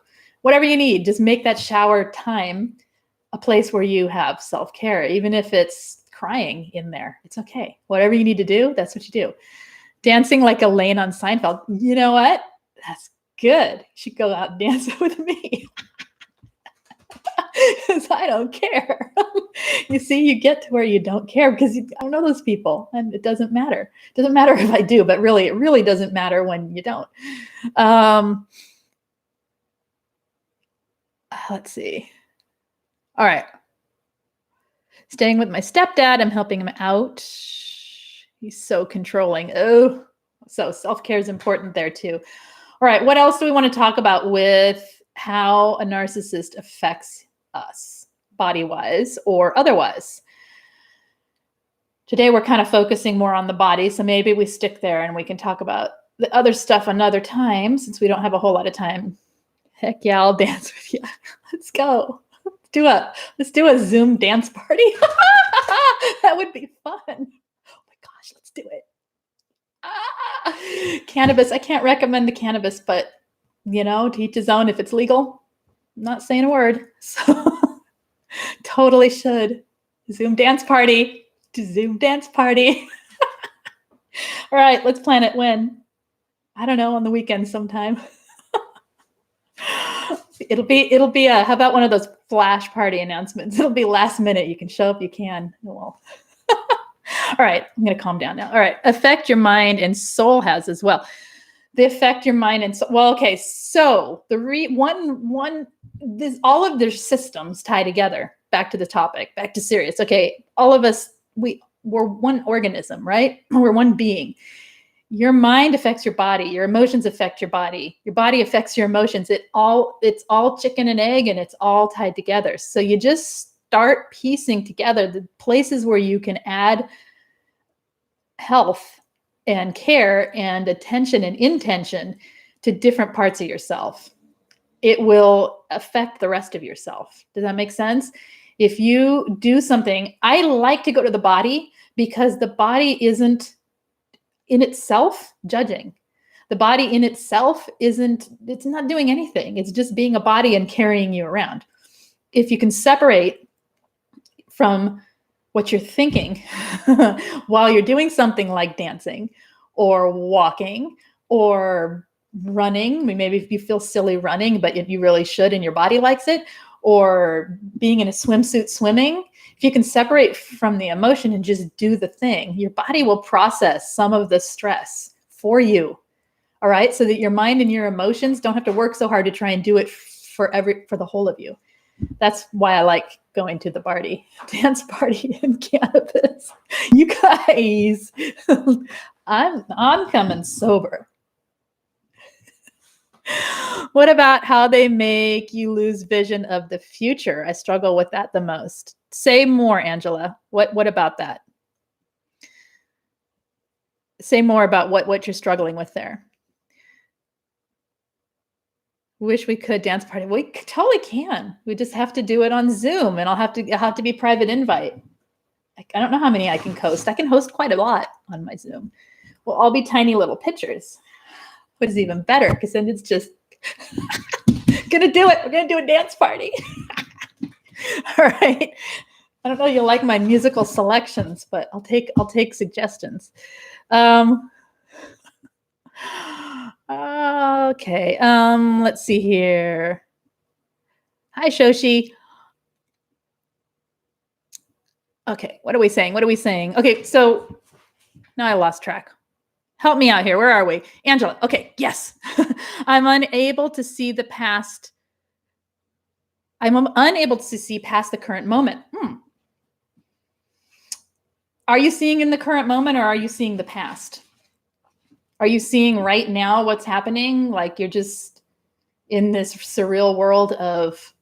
Whatever you need. Just make that shower time a place where you have self-care, even if it's crying in there. It's okay. Whatever you need to do, that's what you do. Dancing like Elaine on Seinfeld. You know what? That's good. You should go out and dance with me. Because I don't care. You see, you get to where you don't care because I don't know those people, and it doesn't matter. It doesn't matter if I do, but really, it really doesn't matter when you don't. Let's see. All right. Staying with my stepdad. I'm helping him out. He's so controlling. Oh, so self-care is important there too. All right. What else do we want to talk about with how a narcissist affects us, body-wise or otherwise? Today, we're kind of focusing more on the body, so maybe we stick there and we can talk about the other stuff another time since we don't have a whole lot of time. Heck yeah, I'll dance with you. Let's go. Let's do a Zoom dance party. That would be fun. Oh my gosh, let's do it. Cannabis. I can't recommend the cannabis, but to each his own. If it's legal, I'm not saying a word. So totally should. Zoom dance party. Zoom dance party. All right, let's plan it when. I don't know, on the weekend sometime. It'll be how about one of those flash party announcements? It'll be last minute. You can show up, you can. Well. All right, I'm going to calm down now. All right, affect your mind and soul has as well. They affect your mind and soul. Well, okay, so all of their systems tie together. Back to the topic, back to serious. Okay, all of us, we're one organism, right? We're one being. Your mind affects your body. Your emotions affect your body. Your body affects your emotions. It's all chicken and egg, and it's all tied together. So you just start piecing together the places where you can add health and care and attention and intention to different parts of yourself. It will affect the rest of yourself. Does that make sense? If you do something, I like to go to the body because the body isn't in itself judging. The body in itself it's not doing anything. It's just being a body and carrying you around. If you can separate from what you're thinking while you're doing something like dancing or walking or running, maybe if you feel silly running, but you really should and your body likes it, or being in a swimsuit swimming, if you can separate from the emotion and just do the thing, your body will process some of the stress for you. All right. So that your mind and your emotions don't have to work so hard to try and do it for the whole of you. That's why I like going to the dance party and cannabis. You guys, I'm coming sober. What about how they make you lose vision of the future? I struggle with that the most. Say more, Angela. What about that? Say more about what you're struggling with there. Wish we could dance party. We totally can. We just have to do it on Zoom, and I'll have to be private invite. I don't know how many I can host. I can host quite a lot on my Zoom. We'll all be tiny little pictures, which is even better because then it's just gonna do it. We're gonna do a dance party. All right. I don't know if you like my musical selections, but I'll take suggestions. Okay. Let's see here. Hi, Shoshi. Okay. What are we saying? Okay. So Now I lost track. Help me out here. Where are we? Angela. Okay. Yes. I'm unable to see the past. I'm unable to see past the current moment. Are you seeing in the current moment, or are you seeing the past? Are you seeing right now what's happening? Like you're just in this surreal world of,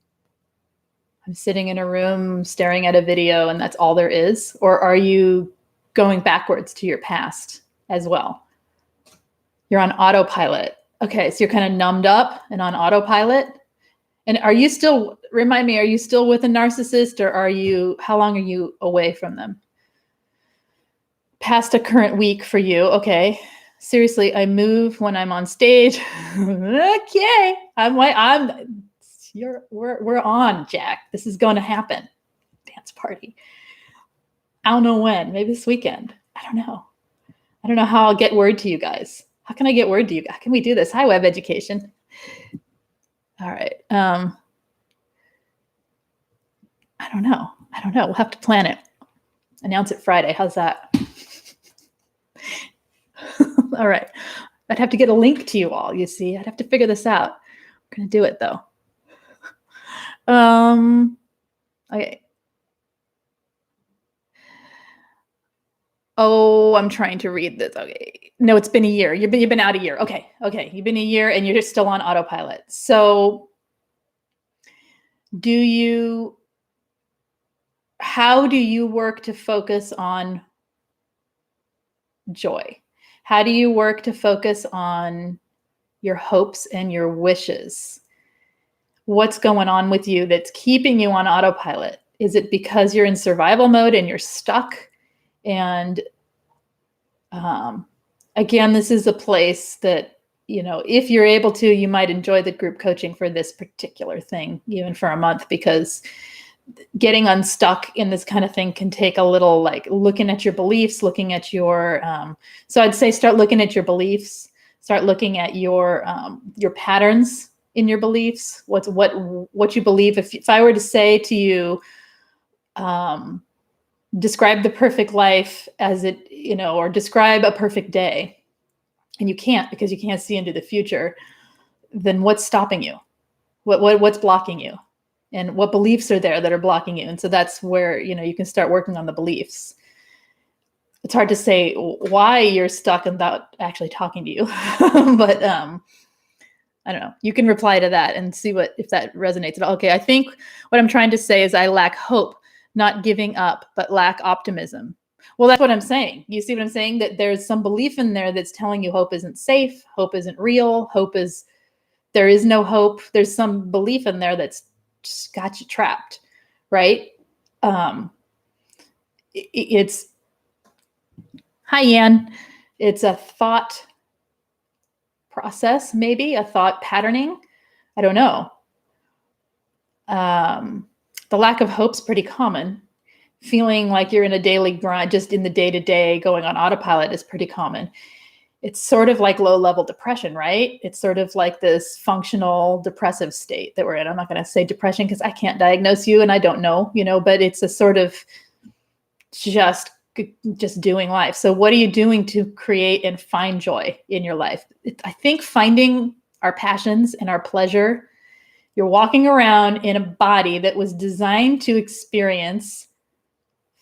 I'm sitting in a room staring at a video and that's all there is? Or are you going backwards to your past as well? You're on autopilot. Okay, so you're kind of numbed up and on autopilot. And are you still, remind me, are you still with a narcissist, or are you, how long are you away from them? Past a current week for you. Okay. Seriously, I move when I'm on stage. Okay. We're on, Jack. This is going to happen. Dance party. I don't know when, maybe this weekend. I don't know. I don't know how I'll get word to you guys. How can I get word to you? How can we do this? Hi, Web Education. All right. I don't know. We'll have to plan it. Announce it Friday. How's that? All right. I'd have to get a link to you all, you see. I'd have to figure this out. I'm going to do it, though. Okay. Oh, I'm trying to read this. Okay. No, it's been a year. You've been out a year. Okay. You've been a year and you're just still on autopilot. So how do you work to focus on joy? How do you work to focus on your hopes and your wishes? What's going on with you that's keeping you on autopilot? Is it because you're in survival mode and you're stuck? And again, this is a place that, if you're able to, you might enjoy the group coaching for this particular thing, even for a month, because getting unstuck in this kind of thing can take a little, like, looking at your beliefs, looking at your, so I'd say start looking at your beliefs, start looking at your patterns in your beliefs, what you believe. If I were to say to you, describe the perfect life as it, or describe a perfect day, and you can't because you can't see into the future, then what's stopping you? What's blocking you? And what beliefs are there that are blocking you? And so that's where, you can start working on the beliefs. It's hard to say why you're stuck without actually talking to you, but I don't know. You can reply to that and see if that resonates at all. Okay, I think what I'm trying to say is I lack hope, not giving up, but lack optimism. Well, that's what I'm saying. You see what I'm saying? That there's some belief in there that's telling you hope isn't safe, hope isn't real, there is no hope. There's some belief in there that's just got you trapped, right? It's, hi, Yan. It's a thought process, maybe a thought patterning. I don't know. The lack of hope's pretty common. Feeling like you're in a daily grind, just in the day-to-day, going on autopilot is pretty common. It's sort of like low-level depression, right? It's sort of like this functional depressive state that we're in. I'm not going to say depression because I can't diagnose you and I don't know, but it's a sort of just doing life. So what are you doing to create and find joy in your life? I think finding our passions and our pleasure, you're walking around in a body that was designed to experience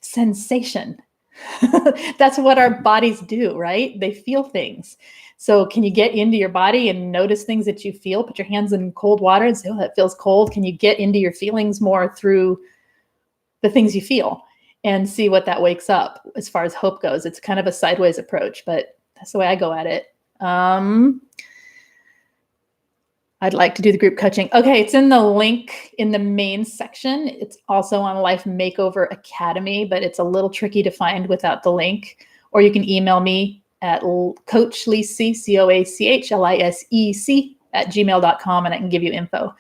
sensation. That's what our bodies do, right? They feel things. So can you get into your body and notice things that you feel? Put your hands in cold water and say, oh, that feels cold. Can you get into your feelings more through the things you feel and see what that wakes up as far as hope goes? It's kind of a sideways approach, but that's the way I go at it. I'd like to do the group coaching. Okay, it's in the link in the main section. It's also on Life Makeover Academy, but it's a little tricky to find without the link. Or you can email me at coachlisec, COACHLISEC @gmail.com, and I can give you info.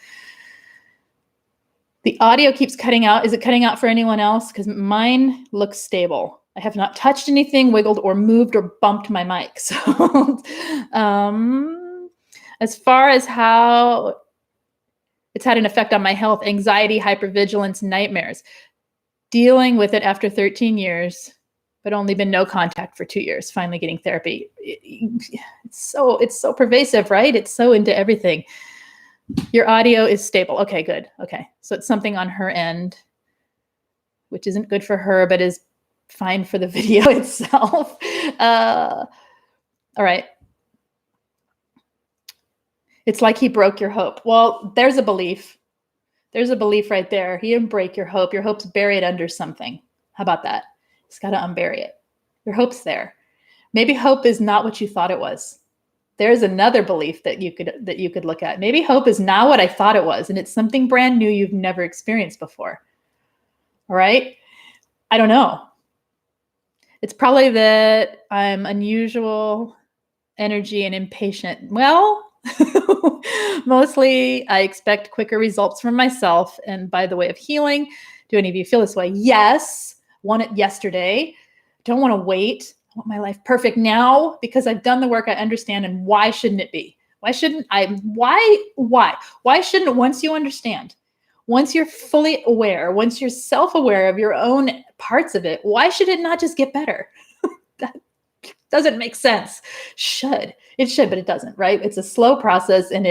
The audio keeps cutting out. Is it cutting out for anyone else? Because mine looks stable. I have not touched anything, wiggled, or moved, or bumped my mic. So, as far as how it's had an effect on my health, anxiety, hypervigilance, nightmares, dealing with it after 13 years, but only been no contact for 2 years, finally getting therapy. It's so pervasive, right? It's so into everything. Your audio is stable. Okay, good. Okay. So it's something on her end, which isn't good for her, but is fine for the video itself. All right. It's like he broke your hope. Well, there's a belief. There's a belief right there. He didn't break your hope. Your hope's buried under something. How about that? He's got to unbury it. Your hope's there. Maybe hope is not what you thought it was. There's another belief that you could look at. Maybe hope is not what I thought it was, and it's something brand new you've never experienced before. All right? I don't know. It's probably that I'm unusual energy and impatient. Well, mostly I expect quicker results from myself. And by the way of healing, do any of you feel this way? Yes. Want it yesterday. Don't want to wait. I want my life perfect now because I've done the work. I understand. And why shouldn't it be? Why shouldn't I? Why shouldn't, once you understand, once you're fully aware, once you're self-aware of your own parts of it, why should it not just get better? That doesn't make sense. It should, but it doesn't, right? It's a slow process, and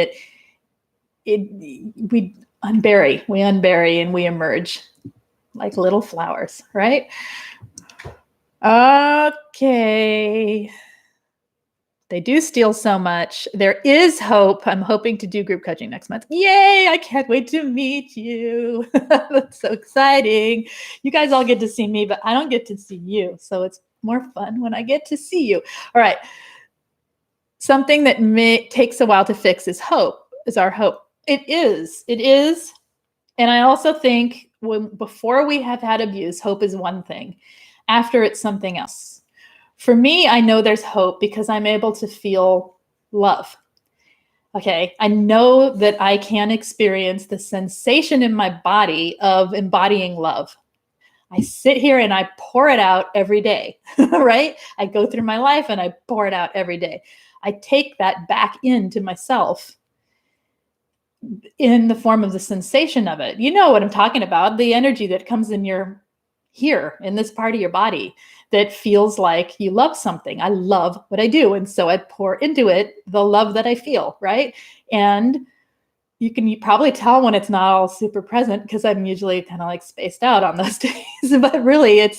we unbury and we emerge like little flowers, right? Okay. They do steal so much. There is hope. I'm hoping to do group coaching next month. Yay! I can't wait to meet you. That's so exciting. You guys all get to see me, but I don't get to see you. So it's more fun when I get to see you. All right. Something that takes a while to fix is hope, is our hope. It is. And I also think before we have had abuse, hope is one thing. After, it's something else. For me, I know there's hope because I'm able to feel love. Okay. I know that I can experience the sensation in my body of embodying love. I sit here and I pour it out every day, right? I go through my life and I pour it out every day. I take that back into myself in the form of the sensation of it. You know what I'm talking about, the energy that comes in here in this part of your body that feels like you love something. I love what I do. And so I pour into it the love that I feel, right? And you probably tell when it's not all super present because I'm usually kind of like spaced out on those days. But really,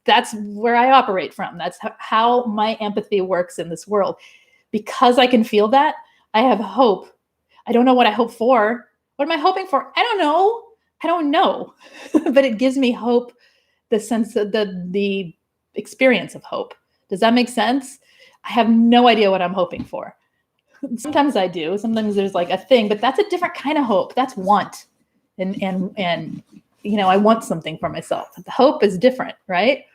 that's where I operate from. That's how my empathy works in this world. Because I can feel that, I have hope. I don't know what I hope for. What am I hoping for? I don't know. But it gives me hope, the sense of the experience of hope. Does that make sense? I have no idea what I'm hoping for. Sometimes I do. Sometimes there's like a thing, but that's a different kind of hope. That's want. And I want something for myself. The hope is different, right?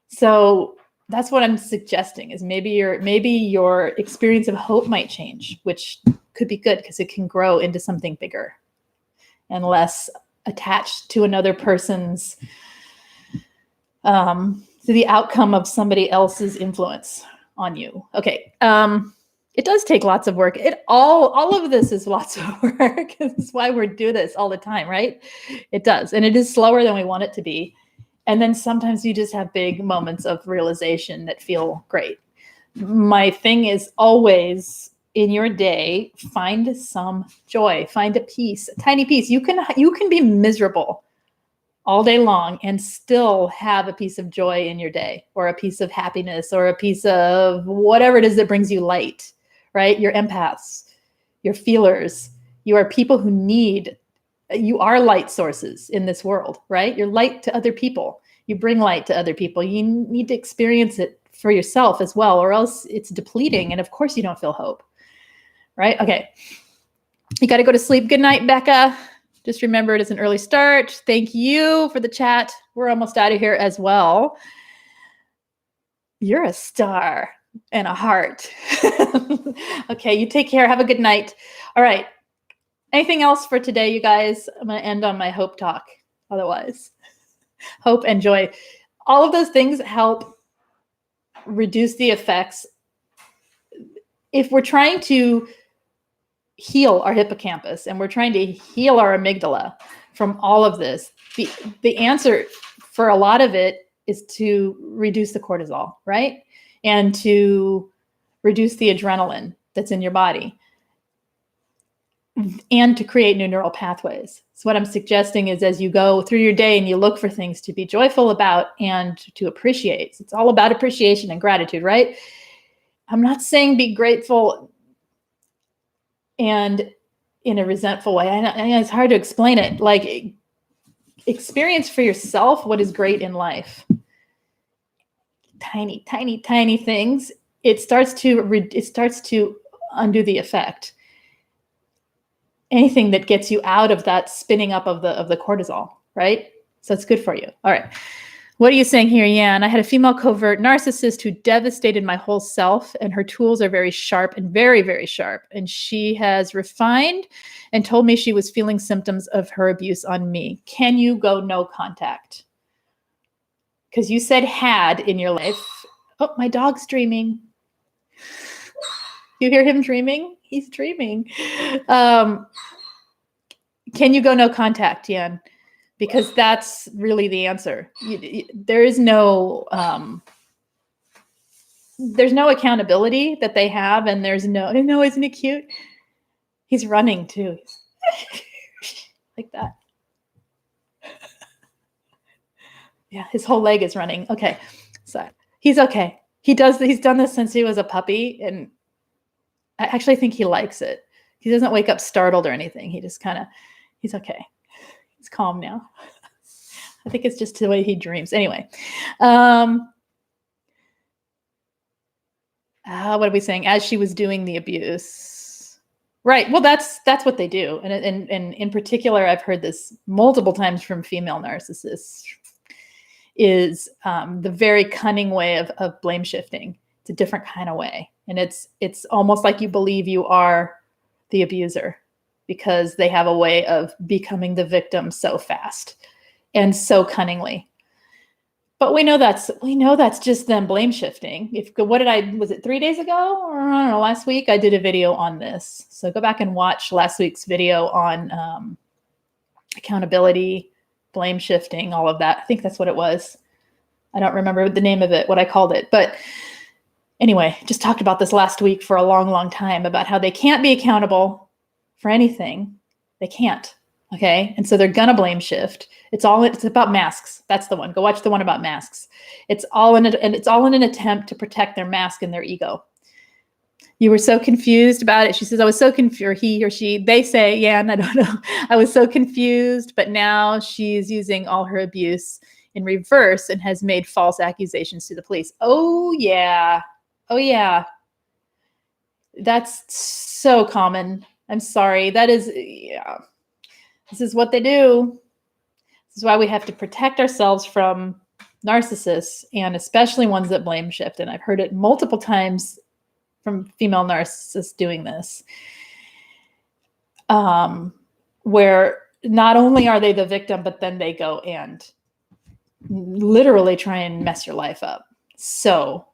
So that's what I'm suggesting is maybe your experience of hope might change, which could be good because it can grow into something bigger and less attached to another person's, to the outcome of somebody else's influence on you. Okay. It does take lots of work. All of this is lots of work. That's why we do this all the time, right? It does. And it is slower than we want it to be. And then sometimes you just have big moments of realization that feel great. My thing is always in your day, find some joy, find a piece, a tiny piece. You can be miserable all day long and still have a piece of joy in your day, or a piece of happiness, or a piece of whatever it is that brings you light, right? You're empaths, you're feelers, you are people you are light sources in this world, right? You're light to other people. You bring light to other people. You need to experience it for yourself as well, or else it's depleting. And of course you don't feel hope, right? Okay. You got to go to sleep. Good night, Becca. Just remember it is an early start. Thank you for the chat. We're almost out of here as well. You're a star and a heart. Okay, you take care. Have a good night. All right. Anything else for today, you guys? I'm going to end on my hope talk. Otherwise, hope and joy. All of those things help reduce the effects. If we're trying to heal our hippocampus and we're trying to heal our amygdala from all of this, the answer for a lot of it is to reduce the cortisol, right? And to reduce the adrenaline that's in your body and to create new neural pathways. So what I'm suggesting is as you go through your day and you look for things to be joyful about and to appreciate, it's all about appreciation and gratitude, right? I'm not saying be grateful and in a resentful way. I know it's hard to explain it. Like, experience for yourself what is great in life. Tiny, tiny, tiny things. It starts to undo the effect. Anything that gets you out of that spinning up of the cortisol, right? So it's good for you. All right. What are you saying here, Yan? I had a female covert narcissist who devastated my whole self, and her tools are very sharp and very, very sharp. And she has refined and told me she was feeling symptoms of her abuse on me. Can you go no contact? Because you said had in your life. Oh, my dog's dreaming. You hear him dreaming? He's dreaming. Can you go no contact, Yan? Because that's really the answer. There's no accountability that they have, and there's no, isn't he cute? He's running too. Like that. Yeah, his whole leg is running. Okay, so he's okay. He's done this since he was a puppy, and I actually think he likes it. He doesn't wake up startled or anything. He just he's okay. He's calm now. I think it's just the way he dreams. Anyway, what are we saying? As she was doing the abuse, right? Well, that's what they do, and in particular, I've heard this multiple times from female narcissists. Is the very cunning way of blame shifting. It's a different kind of way, and it's almost like you believe you are the abuser, because they have a way of becoming the victim so fast and so cunningly. But we know that's just them blame shifting. Was it 3 days ago, or I don't know, last week I did a video on this. So go back and watch last week's video on accountability, blame shifting, all of that. I think that's what it was. I don't remember the name of it, what I called it, but anyway, just talked about this last week for a long, long time about how they can't be accountable for anything. They can't. Okay. And so they're going to blame shift. It's about masks. That's the one. Go watch the one about masks. It's all in an attempt to protect their mask and their ego. You were so confused about it. She says, I was so confused, or he or she, they say, yeah, and I don't know. I was so confused, but now she's using all her abuse in reverse and has made false accusations to the police. Oh yeah. Oh yeah. That's so common. I'm sorry. That is, yeah. This is what they do. This is why we have to protect ourselves from narcissists, and especially ones that blame shift. And I've heard it multiple times from female narcissists doing this, where not only are they the victim, but then they go and literally try and mess your life up. So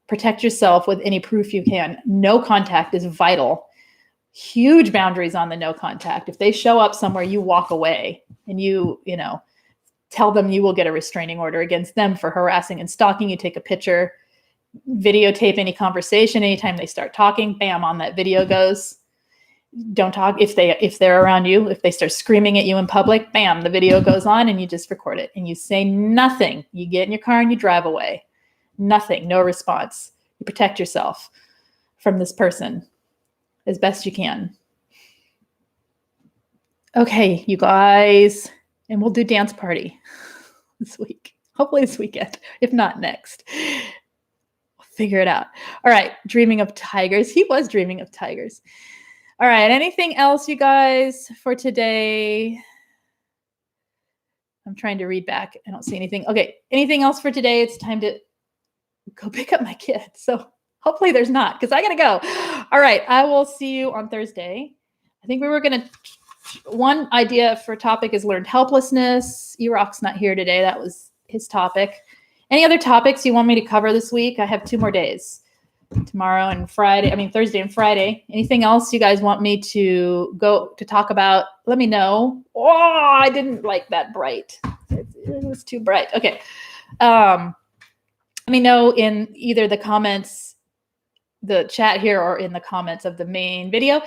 protect yourself with any proof you can. No contact is vital. Huge boundaries on the no contact. If they show up somewhere, you walk away, and you tell them you will get a restraining order against them for harassing and stalking. You take a picture, videotape any conversation. Anytime they start talking, bam, on that video goes. Don't talk if they're around you. If they start screaming at you in public, bam, the video goes on, and you just record it, and you say nothing. You get in your car and you drive away. Nothing, no response. You protect yourself from this person as best you can. Okay, you guys, and we'll do dance party this week. Hopefully this weekend, if not next. We'll figure it out. All right, dreaming of tigers. He was dreaming of tigers. All right, anything else, you guys, for today? I'm trying to read back. I don't see anything. Okay, anything else for today? It's time to go pick up my kid. So hopefully there's not, because I got to go. All right, I will see you on Thursday. I think we were going to, one idea for topic is learned helplessness. Eroc's not here today. That was his topic. Any other topics you want me to cover this week? I have 2 more days. Tomorrow and Friday, Thursday and Friday. Anything else you guys want me to go to talk about? Let me know. Oh, I didn't like that bright. It was too bright. Okay. Let me know in either the comments, the chat here, or in the comments of the main video.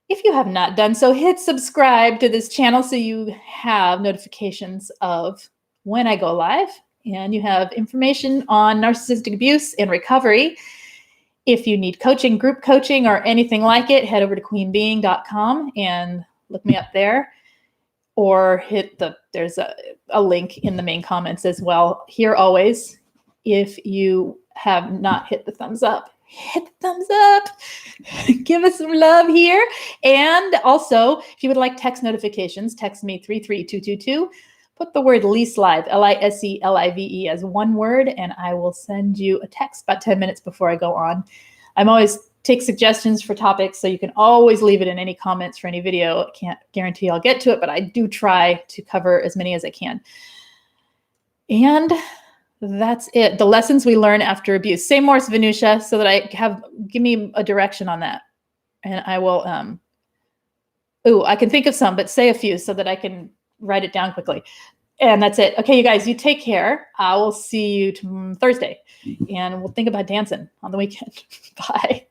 If you have not done so, hit subscribe to this channel so you have notifications of when I go live, and you have information on narcissistic abuse and recovery. If you need coaching, group coaching, or anything like it, head over to queenbeing.com and look me up there, or there's a link in the main comments as well. Here always, if you have not hit the thumbs up, hit the thumbs up. Give us some love here. And also, if you would like text notifications, text me 33222. Put the word Lise Live, Liselive, as one word, and I will send you a text about 10 minutes before I go on. I'm always take suggestions for topics, so you can always leave it in any comments for any video. I can't guarantee I'll get to it, but I do try to cover as many as I can. And that's it. The lessons we learn after abuse. Say more, Venusia, so that give me a direction on that. And I will, I can think of some, but say a few so that I can write it down quickly. And that's it. Okay, you guys, you take care. I will see you Thursday, and we'll think about dancing on the weekend. Bye.